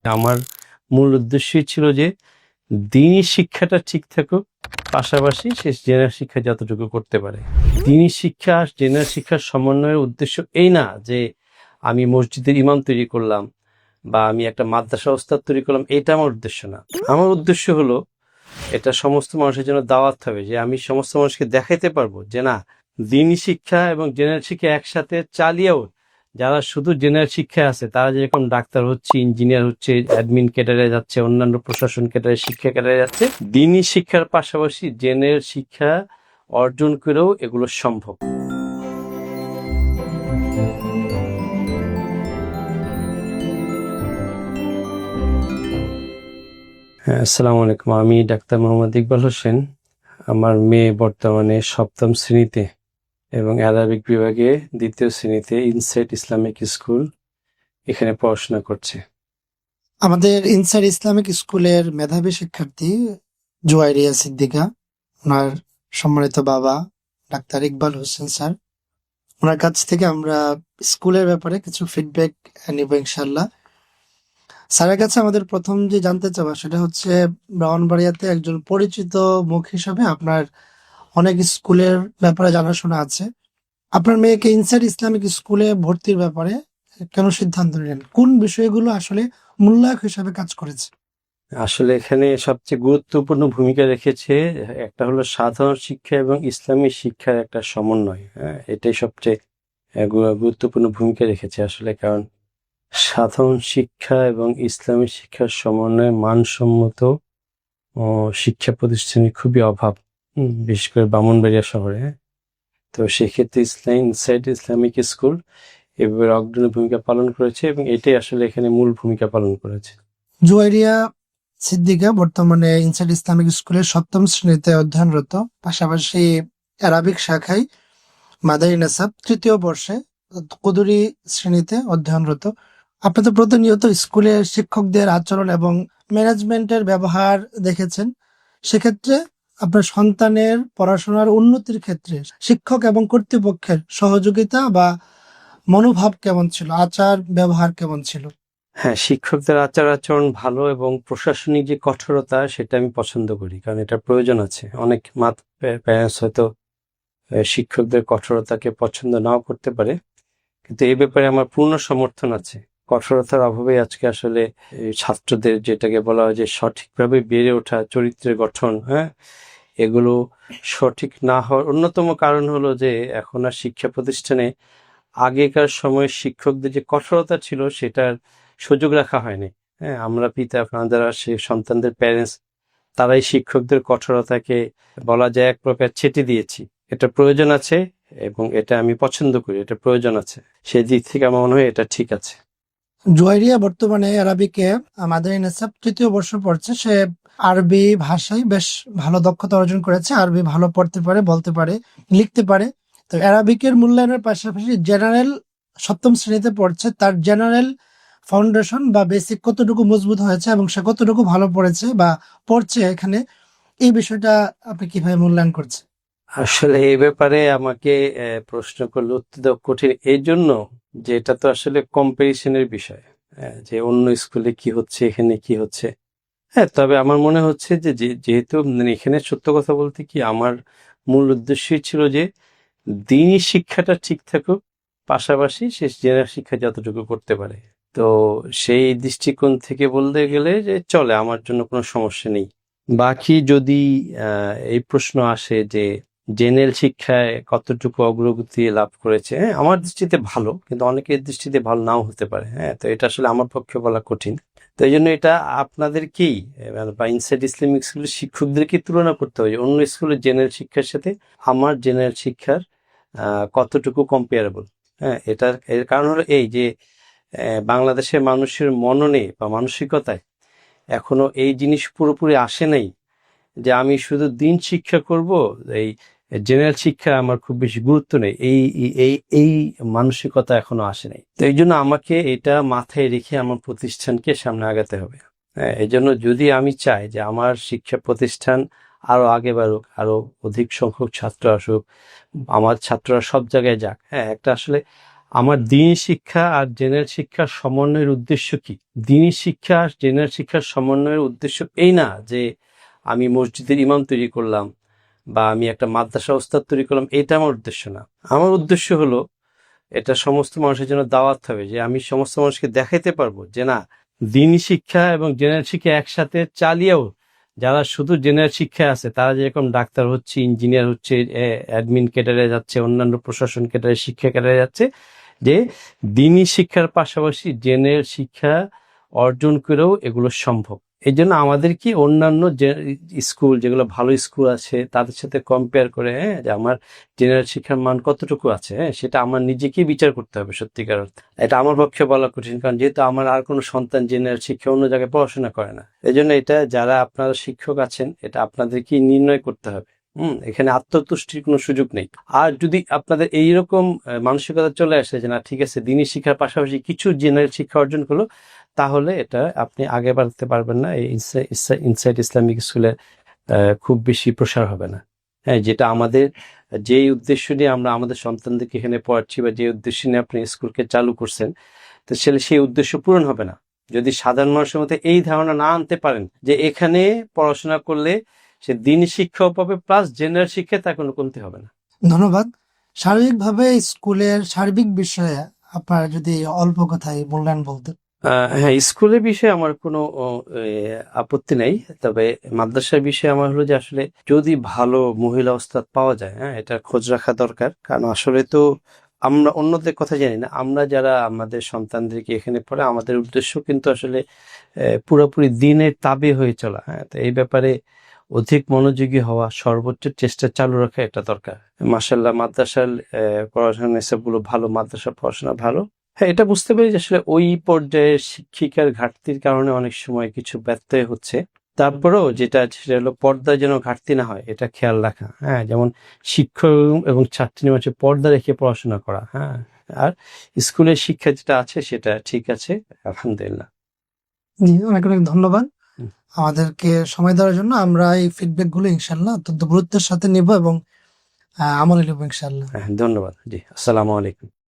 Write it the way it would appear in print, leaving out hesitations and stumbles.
আমার মূল উদ্দেশ্যই ছিল যে দ্বীনি শিক্ষাটা ঠিক থাকুক, পাশাপাশি সে জেনারেল শিক্ষা যতটুকু করতে পারে। দ্বীনি শিক্ষা জেনারেল শিক্ষার সমন্বয়ের উদ্দেশ্য এই না যে আমি মসজিদের ইমাম তৈরি করলাম বা আমি একটা মাদ্রাসা ওস্তাদ তৈরি করলাম, এটা আমার উদ্দেশ্য না। আমার উদ্দেশ্য হলো এটা সমস্ত মানুষের জন্য দাওয়াত হবে, যে আমি সমস্ত মানুষকে দেখাইতে পারবো যে না, দ্বীনি শিক্ষা এবং জেনারেল শিক্ষা একসাথে চালিয়েও যারা শুধু জেনারেল শিক্ষায় আছে তারা যেরকম ডাক্তার হচ্ছে, ইঞ্জিনিয়ার হচ্ছে, অ্যাডমিন ক্যাডারে যাচ্ছে, অন্যান্য প্রশাসন ক্যাডারে, শিক্ষা ক্যাডারে যাচ্ছে, দ্বীনি শিক্ষার পাশাপাশি জেনারেল শিক্ষা অর্জন করেও এগুলো সম্ভব। হ্যাঁ, আসসালামু আলাইকুম। আমি ডাক্তার মোহাম্মদ ইকবাল হোসেন। আমার মেয়ে বর্তমানে 7ম শ্রেণীতে এবং অ্যারাবিক বিভাগে 2য় শ্রেণীতে ইনসাইট ইসলামিক স্কুল এখানে পড়াশোনা করছে। আমাদের ইনসাইড ইসলামিক স্কুলের মেধাবী শিক্ষার্থী জুয়াইরিয়া সিদ্দিকা, ওনার সম্মানিত বাবা ডাক্তার ইকবাল হোসেন স্যার, ওনার কাছ থেকে আমরা স্কুলের ব্যাপারে কিছু ফিডব্যাক নিব ইনশাল্লাহ। স্যারের কাছে আমাদের প্রথম যে জানতে চাওয়া সেটা হচ্ছে, ব্রাহ্মণবাড়িয়াতে একজন পরিচিত মুখ হিসাবে আপনার অনেক স্কুলের ব্যাপারে জানাশোনা আছে। আপনার মেয়েকে ইনসাইড ইসলামিক স্কুলে ভর্তির ব্যাপারে কেন সিদ্ধান্ত নিলেন? কোন বিষয়গুলো আসলে মূল্যায়ক হিসাবে কাজ করেছে? আসলে এখানে সবচেয়ে গুরুত্বপূর্ণ ভূমিকা রেখেছে একটা হলো সাধারণ শিক্ষা এবং ইসলামী শিক্ষার একটা সমন্বয়। এটাই সবচেয়ে গুরুত্বপূর্ণ ভূমিকা রেখেছে আসলে, কারণ সাধারণ শিক্ষা এবং ইসলামী শিক্ষার সমন্বয়ে মানসম্মত শিক্ষা প্রতিষ্ঠানের খুবই অভাব, বিশেষ করে ব্রাহ্মণবাড়িয়া শহরে। তো সেক্ষেত্রে ইনসাইড ইসলামিক স্কুল এভাবে অগ্রণী ভূমিকা পালন করেছে এবং এটাই আসলে এখানে মূল ভূমিকা পালন করেছে। জুয়াইরিয়া সিদ্দিকা বর্তমানে ইনসাইড ইসলামিক স্কুলের 7ম শ্রেণীতে অধ্যয়নরত, পাশাপাশি আরবিক শাখায় মাদারি নেসাব 3য় বর্ষে কুদুরি শ্রেণীতে অধ্যয়নরত। আপনি তো প্রতিনিয়ত স্কুলের শিক্ষকদের আচরণ এবং ম্যানেজমেন্টের ব্যবহার দেখেছেন। সেক্ষেত্রে আপনার সন্তানের পড়াশোনার উন্নতির ক্ষেত্রে শিক্ষক এবং কর্তৃপক্ষের সহযোগিতা বা মনোভাব কেমন ছিল, আচার ব্যবহার কেমন ছিল? হ্যাঁ, শিক্ষকদের আচার আচরণ ভালো এবং প্রশাসনিক যে কঠোরতা সেটা আমি পছন্দ করি, কারণ এটা প্রয়োজন আছে। অনেক প্যারেন্টস হয়তো শিক্ষকদের কঠোরতাকে পছন্দ নাও করতে পারে, কিন্তু এই ব্যাপারে আমার পূর্ণ সমর্থন আছে। কঠোরতার অভাবে আজকে আসলে ছাত্রদের যেটাকে বলা হয় যে সঠিকভাবে বেড়ে ওঠা, চরিত্রের গঠন, এগুলো সঠিক না হওয়ার অন্যতম কারণ হলো যে এখন আর শিক্ষা প্রতিষ্ঠানে আগেকার সময়ে শিক্ষকদের যে কঠোরতা ছিল সেটার সুযোগ রাখা হয়নি। আমরা পিতা যারা সে সন্তানদের প্যারেন্টস, তারাই শিক্ষকদের কঠোরতাকে বলা যায় এক প্রকার ছেটে দিয়েছি। এটা প্রয়োজন আছে এবং এটা আমি পছন্দ করি, এটা প্রয়োজন আছে। সেই দিক থেকে আমার মনে হয় এটা ঠিক আছে। জুয়াইরিয়া বর্তমানে আরবিকে মাদারি নেসাব 3য় বর্ষ পড়ছে। সে আরবি ভাষায় বেশ ভালো দক্ষতা অর্জন করেছে। আরবি ভালো পড়তে পারে, বলতে পারে, লিখতে পারে। তো আরবিকের মূল্যায়নের পাশাপাশি জেনারেল 7ম শ্রেণীতে পড়ছে। তার জেনারেল ফাউন্ডেশন বা বেসিক কতটুকু মজবুত হয়েছে এবং সে কতটুকু ভালো পড়েছে বা পড়ছে এখানে, এই বিষয়টা আপনি কিভাবে মূল্যায়ন করছেন? আসলে এই ব্যাপারে আমাকে প্রশ্ন করলে উত্তর দেওয়া কঠিন, এই জন্য যে এটা তো আসলে কম্পারিশনের বিষয়, যে অন্য স্কুলে কি হচ্ছে এখানে কি হচ্ছে। তবে আমার মনে হচ্ছে যে যেহেতু এখানে সত্য কথা বলতে কি, আমার মূল উদ্দেশ্যই ছিল যে দ্বীনি শিক্ষাটা ঠিক থাকুক, পাশাপাশি সে জেনারেল শিক্ষা যতটুকু করতে পারে। তো সেই দৃষ্টিকোণ থেকে বলতে গেলে যে চলে, আমার জন্য কোনো সমস্যা নেই। বাকি যদি এই প্রশ্ন আসে যে জেনারেল শিক্ষায় কতটুকু অগ্রগতি লাভ করেছে, আমার দৃষ্টিতে ভালো, কিন্তু অনেকের দৃষ্টিতে ভালো নাও হতে পারে। তো এটা আসলে আমার পক্ষে বলা কঠিন। তো এই জন্য এটা আপনাদেরকেই বা ইনসাইড ইসলামিক স্কুলের শিক্ষকদেরকেই তুলনা করতে হবে অন্য স্কুলের জেনারেল শিক্ষার সাথে আমার জেনারেল শিক্ষার কতটুকু কম্পেয়ারেবল। এর কারণ হলো এই যে বাংলাদেশের মানুষের মননে বা মানসিকতায় এখনো এই জিনিস পুরোপুরি আসে নাই যে আমি শুধু দিন শিক্ষা করব, এই জেনারেল শিক্ষা আমার খুব বেশি গুরুত্ব নেই, এই এই এই মানসিকতা এখনো আসে নাই। তো এই জন্য আমাকে এটা মাথায় রেখে আমার প্রতিষ্ঠানকে সামনে আগাতে হবে। এই জন্য যদি আমি চাই যে আমার শিক্ষা প্রতিষ্ঠান আরো আগে বাড়ুক, আরো অধিক সংখ্যক ছাত্র আসুক, আমার ছাত্ররা সব জায়গায় যাক, একটা আসলে আমার দ্বীনি শিক্ষা আর জেনারেল শিক্ষার সমন্বয়ের উদ্দেশ্য কি? দ্বীনি শিক্ষা আর জেনারেল শিক্ষার সমন্বয়ের উদ্দেশ্য এই না যে আমি মসজিদের ইমাম তৈরি করলাম বা আমি একটা মাদ্রাসা ওস্তাদ তৈরি করলাম, এটা আমার উদ্দেশ্য না। আমার উদ্দেশ্য হলো এটা সমস্ত মানুষের জন্য দাওয়াত হবে, যে আমি সমস্ত মানুষকে দেখাইতে পারবো যে না, দ্বীনি শিক্ষা এবং জেনারেল শিক্ষা একসাথে চালিয়েও যারা শুধু জেনারেল শিক্ষায় আছে তারা যেরকম ডাক্তার হচ্ছে, ইঞ্জিনিয়ার হচ্ছে, অ্যাডমিন ক্যাডারে যাচ্ছে, অন্যান্য প্রশাসন ক্যাডারে, শিক্ষা ক্যাডারে যাচ্ছে, যে দ্বীনি শিক্ষার পাশাপাশি জেনারেল শিক্ষা অর্জন করেও এগুলো সম্ভব। এই জন্য আমাদের কি অন্যান্য স্কুল যেগুলো ভালো স্কুল আছে তাদের সাথে কম্পেয়ার করে, যে আমার জেনারেল শিক্ষার মান কতটুকু আছে, সেটা আমার নিজেকেই বিচার করতে হবে সত্যিকার অর্থে। এটা আমার পক্ষে বলা কঠিন, কারণ যেহেতু আমার আর কোনো সন্তান জেনারেল শিক্ষা অন্য জায়গায় পড়াশোনা করে না। এই জন্য এটা যারা আপনারা শিক্ষক আছেন এটা আপনাদেরকেই নির্ণয় করতে হবে। এখানে আত্মতুষ্টির কোনো সুযোগ নেই। আর যদি আপনাদের এইরকম মানসিকতা চলে আসে যে না ঠিক আছে দ্বীনি শিক্ষার পাশাপাশি কিছু জেনারেল শিক্ষা অর্জন করলো, তাহলে এটা আপনি আগে বাড়তে পারবেন না, এই ইনসাইট ইসলামিক স্কুলের খুব বেশি প্রসার হবে না। হ্যাঁ, যেটা আমাদের যেই উদ্দেশ্য নিয়ে আমরা আমাদের সন্তানদেরকে এখানে পড়াচ্ছি বা যে উদ্দেশ্য নিয়ে আপনি স্কুলকে চালু করছেন, তো সেই উদ্দেশ্য পূরণ হবে না যদি সাধারণ মানুষের মধ্যে এই ধারণা না আনতে পারেন যে এখানে পড়াশোনা করলে সে দ্বীনি শিক্ষাও পাবে প্লাস জেনারেল শিক্ষায় তার কোনো কমতি হবে না। ধন্যবাদ। সার্বিকভাবে স্কুলের সার্বিক বিষয়ে আপনারা যদি অল্প কথায় মূল্যায়ন বলতেন। হ্যাঁ, স্কুলের বিষয়ে আমার কোনো আপত্তি নেই, তবে মাদ্রাসার বিষয়ে আমার হলো যে আসলে যদি ভালো মহিলা ওস্তাদ পাওয়া যায়, হ্যাঁ, এটা খোঁজ রাখা দরকার। কারণ আসলে তো আমরা অন্যদের কথা জানি না, আমরা যারা আমাদের সন্তানদেরকে এখানে পড়ে আমাদের উদ্দেশ্য কিন্তু আসলে পুরোপুরি দিনের তাবে হয়ে চলা। হ্যাঁ, তো এই ব্যাপারে অধিক মনোযোগী হওয়া, সর্বোচ্চ চেষ্টা চালু রাখা এটা দরকার। মাশাআল্লাহ মাদ্রাসার পড়াশোনা এসবগুলো ভালো, মাদ্রাসার পড়াশোনা ভালো। হ্যাঁ, এটা বুঝতে পারি যে আসলে ওই পর্যায়ে শিক্ষিকার ঘাটতির কারণে অনেক সময় কিছু ব্যত্যয় হচ্ছে। তারপরেও যেটা সেটা হলো পর্দায় যেন ঘাটতি না হয় এটা খেয়াল রাখা। হ্যাঁ, যেমন শিক্ষক এবং ছাত্রীর মাঝে পর্দা রেখে পড়াশোনা করা। হ্যাঁ, আর স্কুলের শিক্ষা যেটা আছে সেটা ঠিক আছে, আলহামদুলিল্লাহ। জি, অনেক অনেক ধন্যবাদ হুম। আমাদেরকে সময় দেওয়ার জন্য। আমরা এই ফিডব্যাক গুলো ইনশাল্লাহ অত্যন্ত গুরুত্বের সাথে নিব এবং আমলে নেব ইনশাল্লাহ। হ্যাঁ, ধন্যবাদ। জি, আসসালামু আলাইকুম।